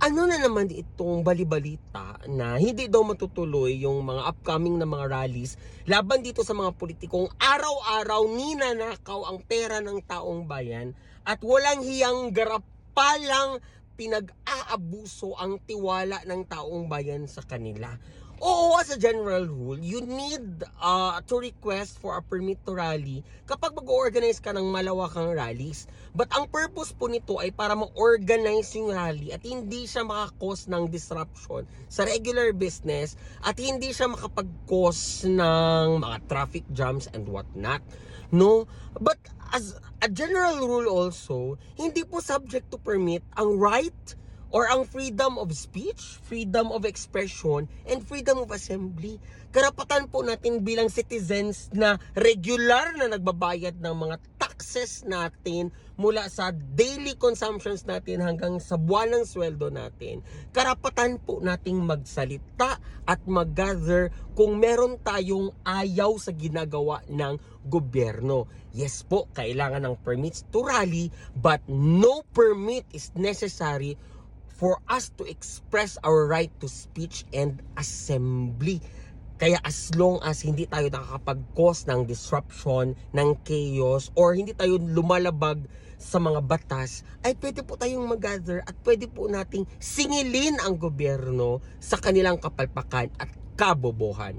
Ano na naman itong balibalita na hindi daw matutuloy yung mga upcoming na mga rallies laban dito sa mga politikong araw-araw ninanakaw ang pera ng taong bayan at walang hiyang garapalang pinag-aabuso ang tiwala ng taong bayan sa kanila. Oo, as a general rule, you need to request for a permit to rally kapag mag-organize ka ng malawakang rallies. But ang purpose po nito ay para ma-organize yung rally at hindi siya makakos ng disruption sa regular business at hindi siya makapag-cause ng mga traffic jams and whatnot. No? But as a general rule also, hindi po subject to permit ang right or ang freedom of speech, freedom of expression, and freedom of assembly. Karapatan po natin bilang citizens na regular na nagbabayad ng mga taxes natin mula sa daily consumptions natin hanggang sa buwanang sweldo natin. Karapatan po nating magsalita at mag-gather kung meron tayong ayaw sa ginagawa ng gobyerno. Yes po, kailangan ng permits to rally, but no permit is necessary for us to express our right to speech and assembly. Kaya as long as hindi tayo nakakapag-cause ng disruption, ng chaos, or hindi tayo lumalabag sa mga batas, ay pwede po tayong mag-gather at pwede po nating singilin ang gobyerno sa kanilang kapalpakan at kabobohan.